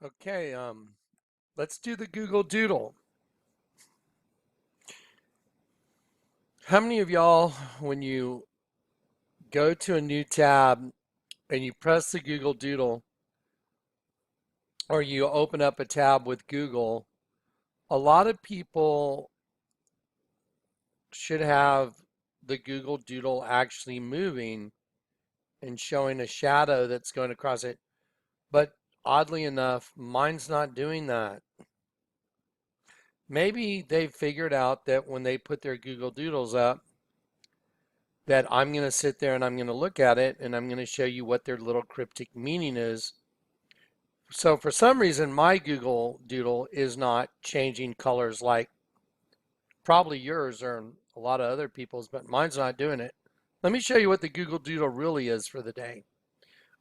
Okay, let's do the Google Doodle. How many of y'all, when you go to a new tab and you press the Google Doodle, or you open up a tab with Google, a lot of people should have the Google Doodle actually moving and showing a shadow that's going across it. But oddly enough, mine's not doing that. Maybe they've figured out that when they put their Google Doodles up, that I'm going to sit there and I'm going to look at it and I'm going to show you what their little cryptic meaning is. So for some reason, my Google Doodle is not changing colors like probably yours or a lot of other people's, but mine's not doing it. Let me show you what the Google Doodle really is for the day.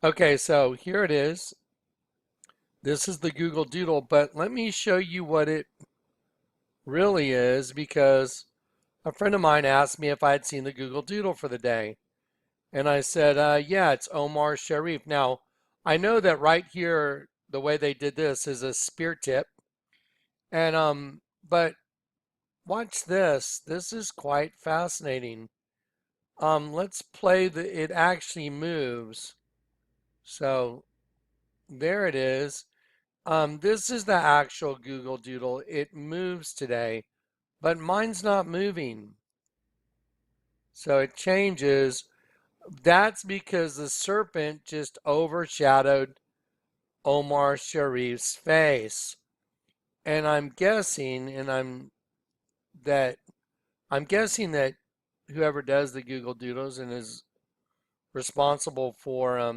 Okay, so here it is. This is the Google Doodle, but let me show you what it really is because a friend of mine asked me if I had seen the Google Doodle for the day. And I said, yeah, it's Omar Sharif. Now, I know that right here, the way they did this is a spear tip. And, but watch this. This is quite fascinating. Let's play it actually moves. So there it is. This is the actual Google Doodle. It moves today, but mine's not moving. So it changes. That's because the serpent just overshadowed Omar Sharif's face. And I'm guessing that whoever does the Google Doodles and is responsible for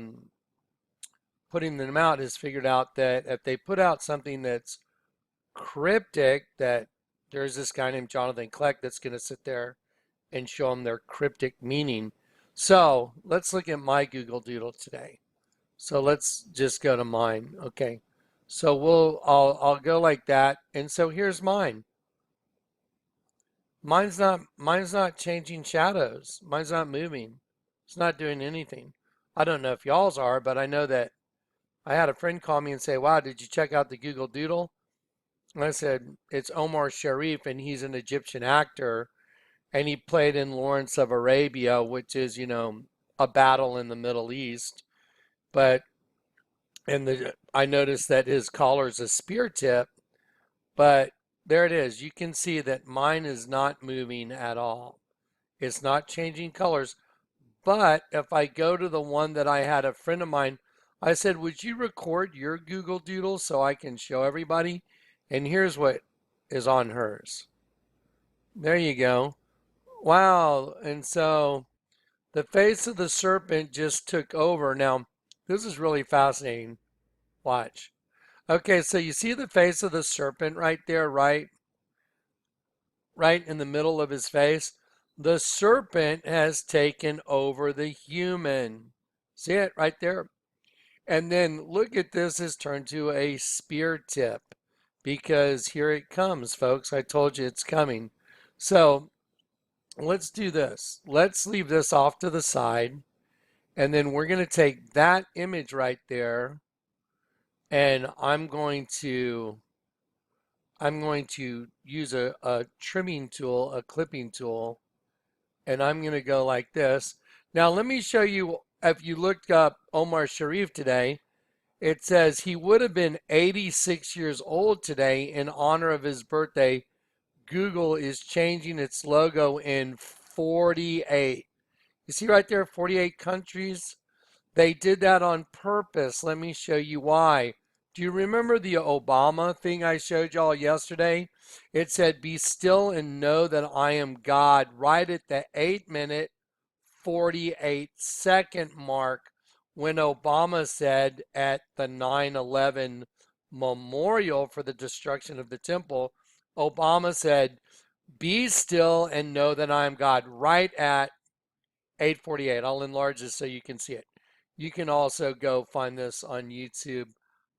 putting them out has figured out that if they put out something that's cryptic, that there's this guy named Jonathan Kleck that's going to sit there and show them their cryptic meaning. So let's look at my Google Doodle today. So let's just go to mine. Okay. So I'll go like that. And so here's mine. Mine's not changing shadows. Mine's not moving. It's not doing anything. I don't know if y'all's are, but I know that I had a friend call me and say, "Wow, did you check out the Google Doodle?" And I said, "It's Omar Sharif and he's an Egyptian actor and he played in Lawrence of Arabia, which is, a battle in the Middle East." But I noticed that his collar's a spear tip, but there it is. You can see that mine is not moving at all. It's not changing colors. But if I go to the one that I had a friend of mine, I said, "Would you record your Google Doodle so I can show everybody?" And here's what is on hers. There you go. Wow. And so the face of the serpent just took over. Now, this is really fascinating. Watch. Okay, so you see the face of the serpent right there, right in the middle of his face? The serpent has taken over the human. See it right there? And then look at this, has turned to a spear tip because here it comes, folks. I told you it's coming. So let's do this. Let's leave this off to the side. And then we're going to take that image right there and I'm going to use a trimming tool, a clipping tool, and I'm going to go like this. Now, let me show you, if you looked up Omar Sharif today, it says he would have been 86 years old today in honor of his birthday. Google is changing its logo in 48. You see right there, 48 countries? They did that on purpose. Let me show you why. Do you remember the Obama thing I showed y'all yesterday? It said, "Be still and know that I am God," right at the 8-minute, 48-second mark when Obama said at the 9/11 memorial for the destruction of the temple, Obama said, "Be still and know that I am God," right at 8:48. I'll enlarge this so you can see it. You can also go find this on YouTube,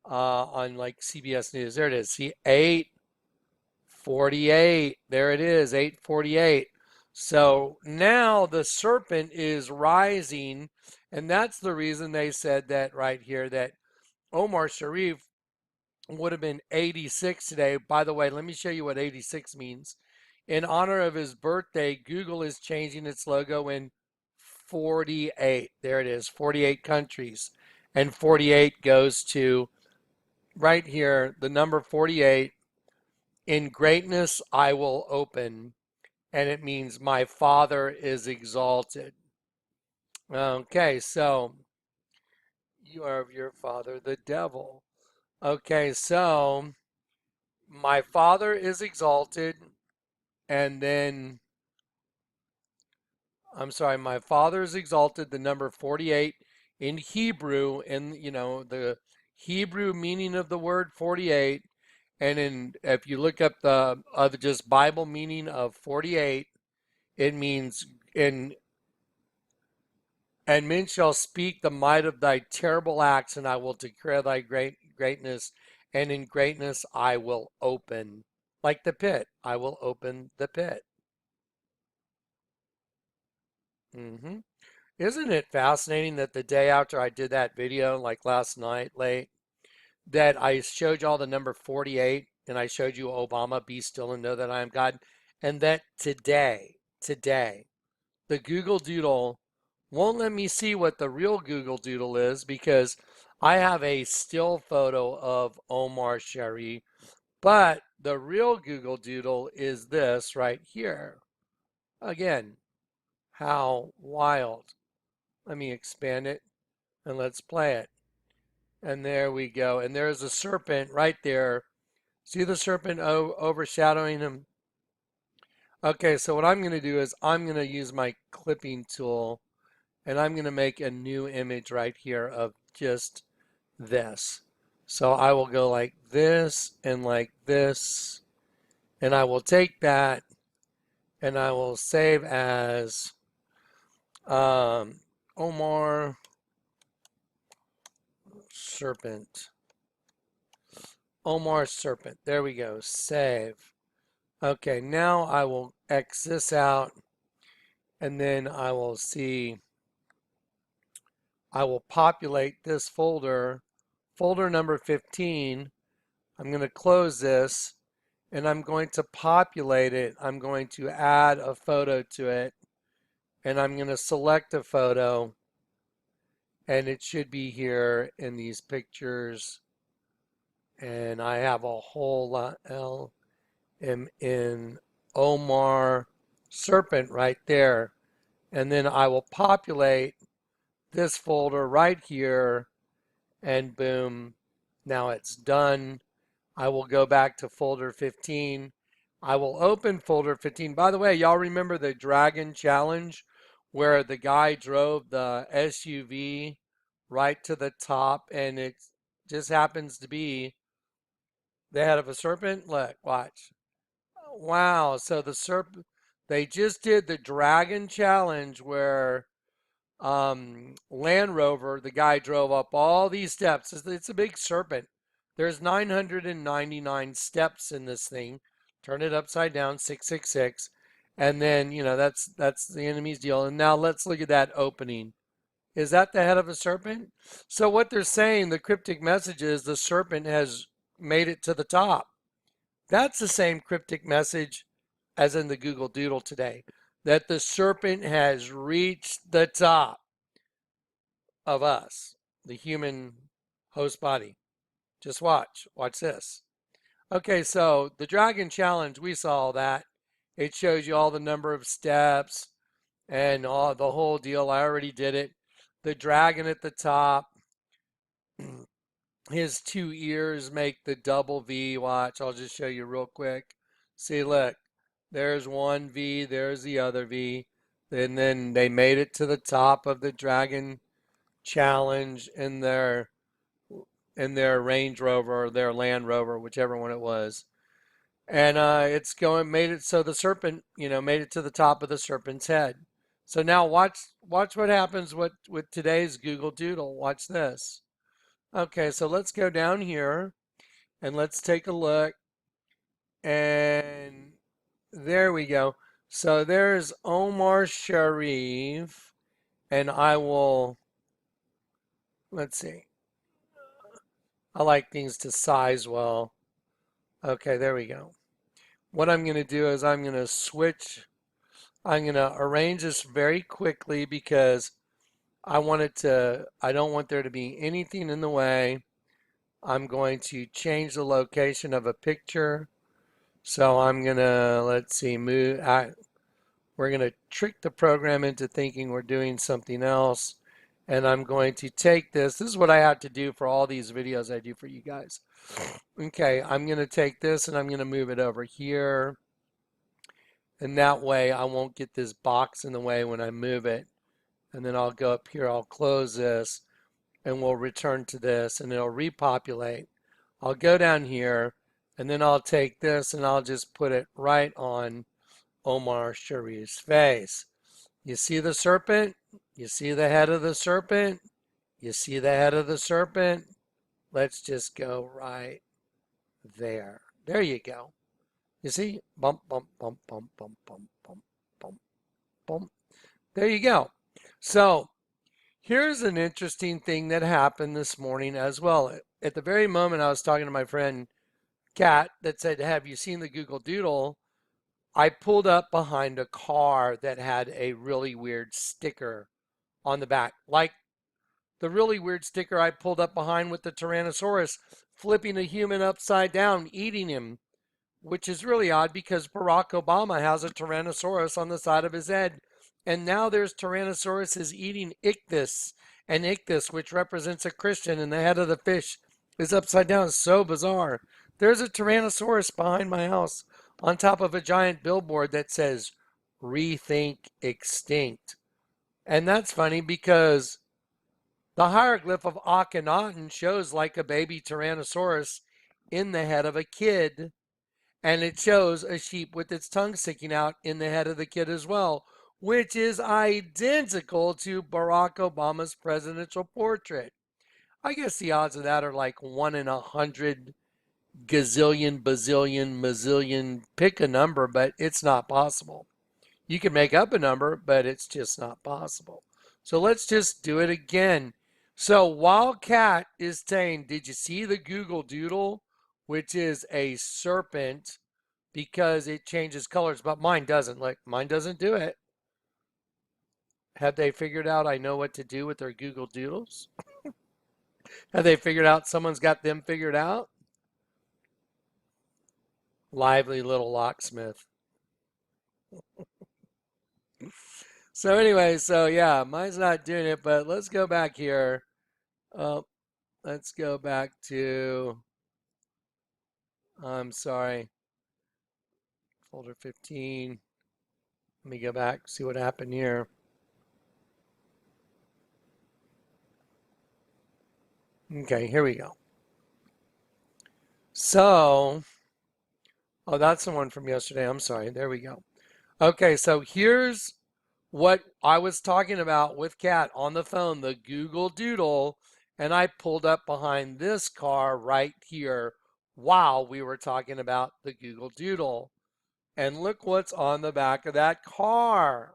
on like CBS News. There it is. See, 8:48. There it is, 8:48. So now the serpent is rising, and that's the reason they said that right here, that Omar Sharif would have been 86 today. By the way, let me show you what 86 means. In honor of his birthday, Google is changing its logo in 48. There it is, 48 countries. And 48 goes to right here, the number 48. In greatness I will open. And it means my Father is exalted. Okay, so you are of your father, the devil. Okay, so my Father is exalted, and then I'm sorry, my Father is exalted, the number 48 in Hebrew, and the Hebrew meaning of the word 48, and if you look up the other just Bible meaning of 48, it means in and men shall speak the might of thy terrible acts, and I will declare thy greatness, and in greatness I will open, like the pit. I will open the pit. hmm Isn't it fascinating that the day after I did that video, like last night late, that I showed you all the number 48 and I showed you Obama, be still and know that I am God, and that today, the Google Doodle won't let me see what the real Google Doodle is because I have a still photo of Omar Sharif, but the real Google Doodle is this right here. Again, how wild. Let me expand it and let's play it. And there we go. And there's a serpent right there. See the serpent overshadowing him? Okay, so what I'm going to do is I'm going to use my clipping tool and I'm going to make a new image right here of just this. So I will go like this and like this, and I will take that and I will save as Omar Serpent. Omar Serpent. There we go. Save. Okay, now I will X this out and then I will see, I will populate this folder, folder number 15. I'm going to close this and I'm going to populate it. I'm going to add a photo to it and I'm going to select a photo and it should be here in these pictures. And I have a whole lot in Omar Serpent right there. And then I will populate this folder right here and boom, now it's done. I will go back to folder 15. I will open folder 15. By the way, y'all remember the Dragon Challenge where the guy drove the SUV right to the top and it just happens to be the head of a serpent? Look, watch. Wow, so the serpent, they just did the Dragon Challenge where Land Rover, the guy drove up all these steps. It's a big serpent. There's 999 steps in this thing. Turn it upside down, 666. And then, that's the enemy's deal. And now let's look at that opening. Is that the head of a serpent? So what they're saying, the cryptic message is the serpent has made it to the top. That's the same cryptic message as in the Google Doodle today, that the serpent has reached the top of us, the human host body. Just watch this. Okay, so the Dragon Challenge, we saw that. It shows you all the number of steps and all the whole deal. I already did it. The dragon at the top, his two ears make the double V. Watch, I'll just show you real quick. See, look, there's one V, there's the other V. And then they made it to the top of the Dragon Challenge in their Range Rover or their Land Rover, whichever one it was. And made it so the serpent, made it to the top of the serpent's head. So now watch what happens with today's Google Doodle. Watch this. Okay, so let's go down here and let's take a look. And there we go. So there's Omar Sharif, and let's see. I like things to size well. Okay, there we go. What I'm going to do is I'm going to switch. I'm going to arrange this very quickly because I don't want there to be anything in the way. I'm going to change the location of a picture. So I'm going to, let's see, we're going to trick the program into thinking we're doing something else. And I'm going to take this. This is what I have to do for all these videos I do for you guys. Okay, I'm going to take this and I'm going to move it over here. And that way I won't get this box in the way when I move it. And then I'll go up here, I'll close this, and we'll return to this, and it'll repopulate. I'll go down here, and then I'll take this and I'll just put it right on Omar Sharif's face. You see the serpent? You see the head of the serpent? You see the head of the serpent? Let's just go right there. There you go. You see? Bump, bump, bump, bump, bump, bump, bump, bump, bump. There you go. So here's an interesting thing that happened this morning as well. At the very moment I was talking to my friend Kat that said, have you seen the Google Doodle? I pulled up behind a car that had a really weird sticker on the back, like the really weird sticker I pulled up behind with the Tyrannosaurus flipping a human upside down, eating him, which is really odd because Barack Obama has a Tyrannosaurus on the side of his head. And now there's Tyrannosaurus is eating ichthys, and ichthys, which represents a Christian, and the head of the fish is upside down. It's so bizarre. There's a Tyrannosaurus behind my house on top of a giant billboard that says, Rethink Extinct. And that's funny because the hieroglyph of Akhenaten shows like a baby Tyrannosaurus in the head of a kid. And it shows a sheep with its tongue sticking out in the head of the kid as well, which is identical to Barack Obama's presidential portrait. I guess the odds of that are like 1 in 100 gazillion, bazillion, mazillion. Pick a number, but it's not possible. You can make up a number, but it's just not possible. So let's just do it again. So while Kat is saying, did you see the Google Doodle, which is a serpent because it changes colors, but mine doesn't. Like, mine doesn't do it. Have they figured out I know what to do with their Google Doodles? Have they figured out someone's got them figured out? Lively little locksmith. So anyway, so yeah, mine's not doing it, but let's go back here. Let's go back to, I'm sorry, folder 15. Let me go back, see what happened here. Okay, here we go. So, oh, that's the one from yesterday. I'm sorry. There we go. Okay, so here's what I was talking about with Kat on the phone, the Google Doodle, and I pulled up behind this car right here while we were talking about the Google Doodle. And look what's on the back of that car.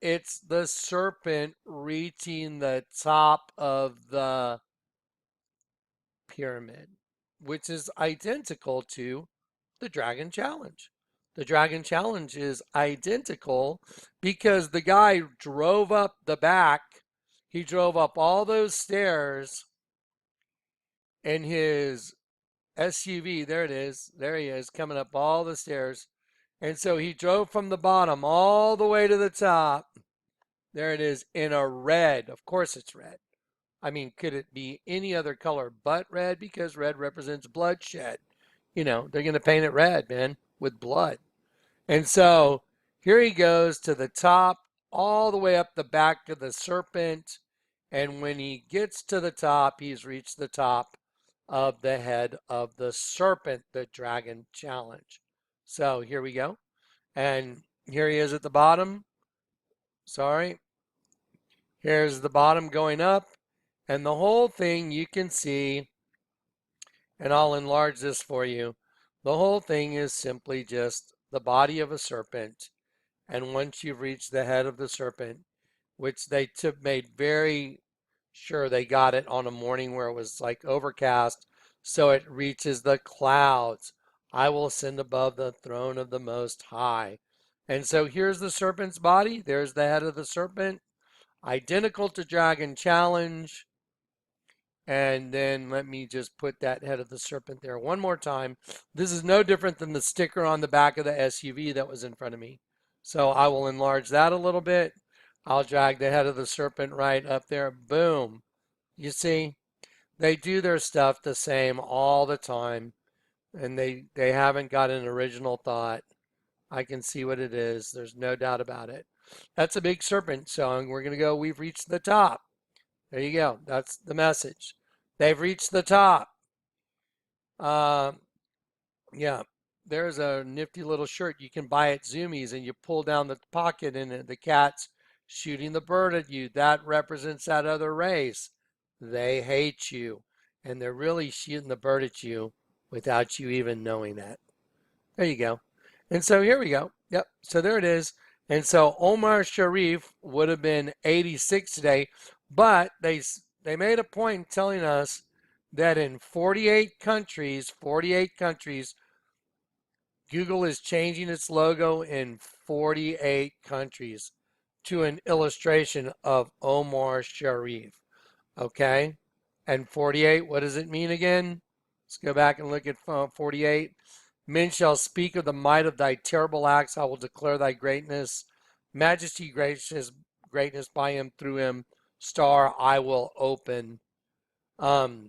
It's the serpent reaching the top of the pyramid, which is identical to the Dragon Challenge. The Dragon Challenge is identical because the guy drove up the back. He drove up all those stairs in his SUV. There it is. There he is, coming up all the stairs. And so he drove from the bottom all the way to the top. There it is in a red. Of course it's red. I mean, could it be any other color but red? Because red represents bloodshed. You know, they're going to paint it red, man, with blood. And so here he goes to the top, all the way up the back of the serpent. And when he gets to the top, he's reached the top of the head of the serpent, the Dragon Challenge. So here we go. And here he is at the bottom. Sorry. Here's the bottom going up. And the whole thing you can see, and I'll enlarge this for you. The whole thing is simply just the body of a serpent. And once you've reached the head of the serpent, which they made very Sure, they got it on a morning where it was like overcast, so it reaches the clouds. I will ascend above the throne of the Most High. And so here's the serpent's body. There's the head of the serpent, identical to Dragon Challenge. And then let me just put that head of the serpent there one more time. This is no different than the sticker on the back of the SUV that was in front of me. So I will enlarge that a little bit. I'll drag the head of the serpent right up there. Boom. You see, they do their stuff the same all the time, and they haven't got an original thought. I can see what it is. There's no doubt about it. That's a big serpent song. We're going to go, we've reached the top. There you go. That's the message. They've reached the top. Uh, yeah, there's a nifty little shirt you can buy at Zoomies, and you pull down the pocket, and the cat's shooting the bird at you. That represents that other race. They hate you, and they're really shooting the bird at you without you even knowing that. There you go. And so here we go. Yep. So there it is. And so Omar Sharif would have been 86 today, but they made a point telling us that in 48 countries, Google is changing its logo in 48 countries to an illustration of Omar Sharif. Okay? And 48, what does it mean again? Let's go back and look at 48. Men shall speak of the might of thy terrible acts. I will declare thy greatness. Majesty, greatness by him, through him. Star, I will open. Now,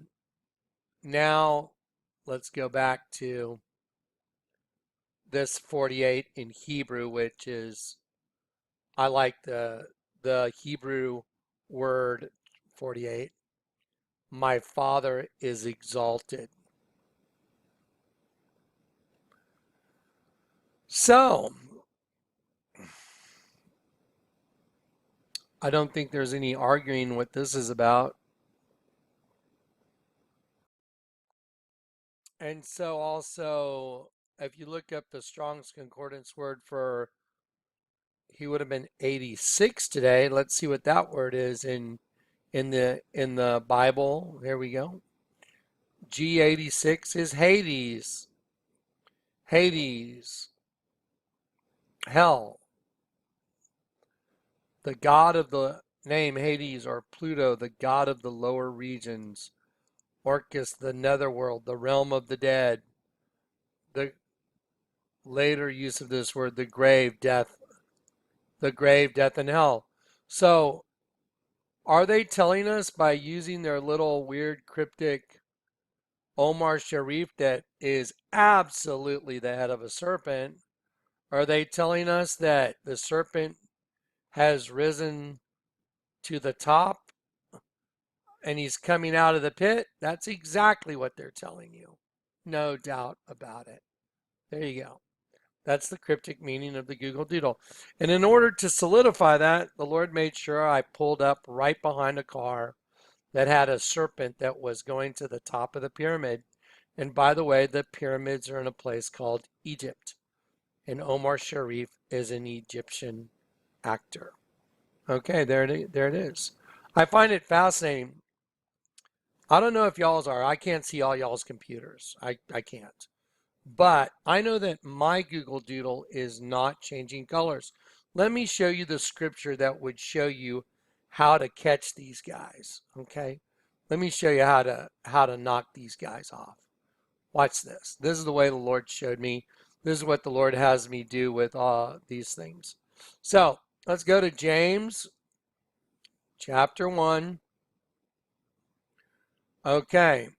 let's go back to this 48 in Hebrew, which is, I like the Hebrew word 48. My Father is exalted. So, I don't think there's any arguing what this is about. And so also, if you look up the Strong's Concordance word for he would have been 86 today. Let's see what that word is in the Bible. Here we go. G86 is Hades. Hades. Hell. The god of the name Hades, or Pluto, the god of the lower regions. Orcus, the netherworld, the realm of the dead. The later use of this word, the grave, death, and hell. So, are they telling us by using their little weird cryptic Omar Sharif that is absolutely the head of a serpent? Are they telling us that the serpent has risen to the top and he's coming out of the pit? That's exactly what they're telling you. No doubt about it. There you go. That's the cryptic meaning of the Google Doodle. And in order to solidify that, the Lord made sure I pulled up right behind a car that had a serpent that was going to the top of the pyramid. And by the way, the pyramids are in a place called Egypt. And Omar Sharif is an Egyptian actor. Okay, there it is. I find it fascinating. I don't know if y'all's are. I can't see all y'all's computers. I can't. But I know that my Google Doodle is not changing colors. Let me show you the scripture that would show you how to catch these guys. Okay? Let me show you how to knock these guys off. Watch this. This is the way the Lord showed me. This is what the Lord has me do with these things. So let's go to James chapter 1. Okay.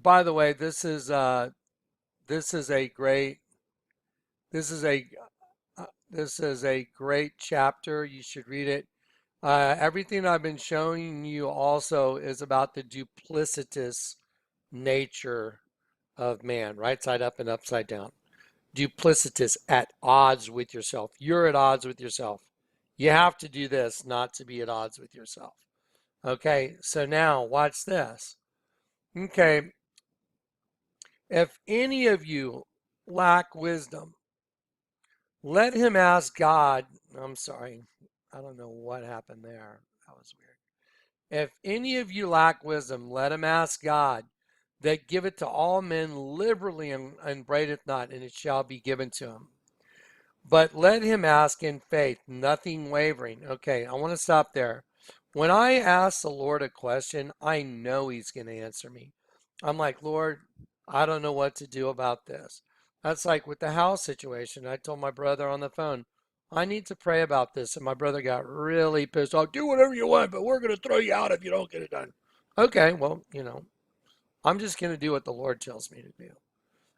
By the way, this is a great this is a this is a great chapter. You should read it. Everything I've been showing you also is about the duplicitous nature of man, right side up and upside down. Duplicitous, at odds with yourself. You're at odds with yourself. You have to do this not to be at odds with yourself. Okay, so now watch this. Okay, if any of you lack wisdom, let him ask God. I'm sorry. I don't know what happened there. That was weird. If any of you lack wisdom, let him ask God, that giveth to all men liberally and braideth not, and it shall be given to him. But let him ask in faith, nothing wavering. Okay, I want to stop there. When I ask the Lord a question, I know he's going to answer me. I'm like, Lord, I don't know what to do about this. That's like with the house situation. I told my brother on the phone, I need to pray about this. And my brother got really pissed off. Do whatever you want, but we're going to throw you out if you don't get it done. Okay, well, I'm just going to do what the Lord tells me to do.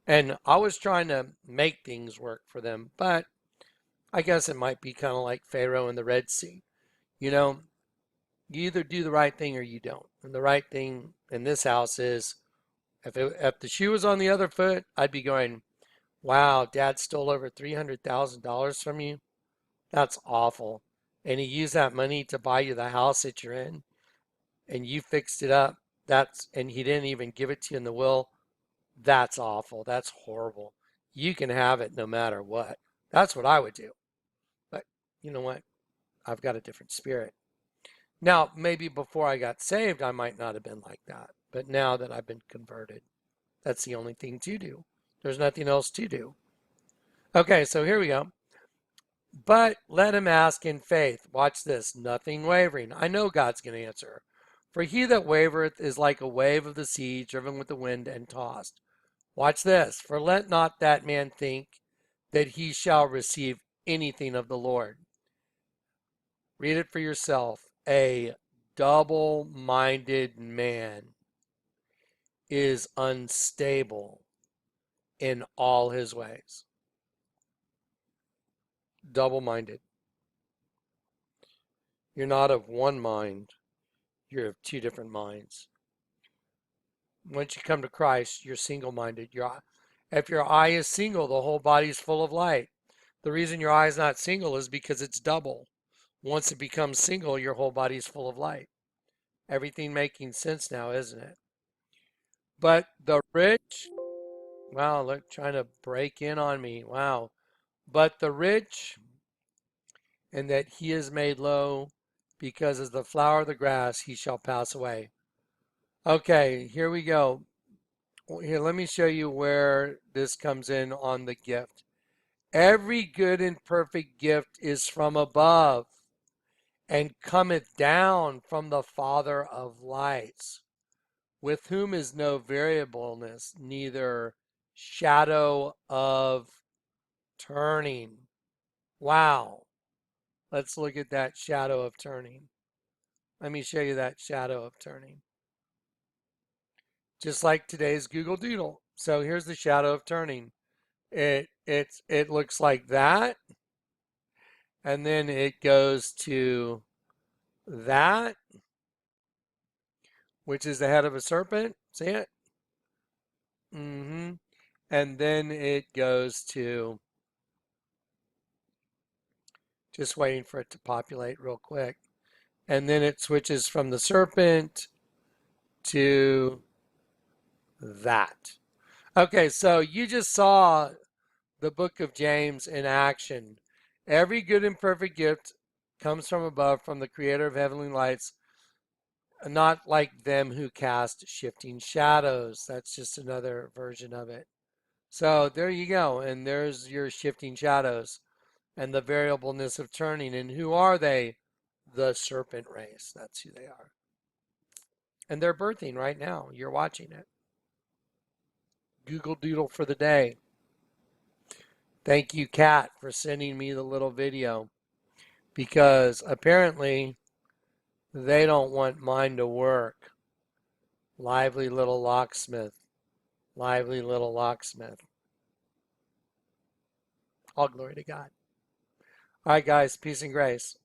And I was trying to make things work for them, but I guess it might be kind of like Pharaoh in the Red Sea. You know, you either do the right thing or you don't. And the right thing in this house is if the shoe was on the other foot, I'd be going, wow, Dad stole over $300,000 from you. That's awful. And he used that money to buy you the house that you're in and you fixed it up. And he didn't even give it to you in the will. That's awful. That's horrible. You can have it no matter what. That's what I would do. But you know what? I've got a different spirit. Now, maybe before I got saved, I might not have been like that. But now that I've been converted, that's the only thing to do. There's nothing else to do. Okay, so here we go. But let him ask in faith. Watch this. Nothing wavering. I know God's going to answer. For he that wavereth is like a wave of the sea, driven with the wind and tossed. Watch this. For let not that man think that he shall receive anything of the Lord. Read it for yourself. A double-minded man is unstable in all his ways. Double-minded. You're not of one mind. You're of two different minds. Once you come to Christ, you're single-minded. If your eye is single, the whole body is full of light. The reason your eye is not single is because it's double. Once it becomes single, your whole body is full of light. Everything making sense now, isn't it? But the rich, wow, look, trying to break in on me. Wow. But the rich, and that he is made low, because as the flower of the grass, he shall pass away. Okay, here we go. Here, let me show you where this comes in on the gift. Every good and perfect gift is from above, and cometh down from the Father of lights, with whom is no variableness, neither shadow of turning. Wow. Let's look at that shadow of turning. Let me show you that shadow of turning. Just like today's Google Doodle. So here's the shadow of turning. It looks like that, and then it goes to that, which is the head of a serpent. See it? Mm-hmm. And then it goes to, just waiting for it to populate real quick. And then it switches from the serpent to that. Okay, so you just saw the book of James in action. Every good and perfect gift comes from above, from the creator of heavenly lights, not like them who cast shifting shadows. That's just another version of it. So there you go. And there's your shifting shadows and the variableness of turning. And who are they? The serpent race. That's who they are. And they're birthing right now. You're watching it. Google Doodle for the day. Thank you, Kat, for sending me the little video, because apparently they don't want mine to work. Lively little locksmith. Lively little locksmith. All glory to God. All right, guys. Peace and grace.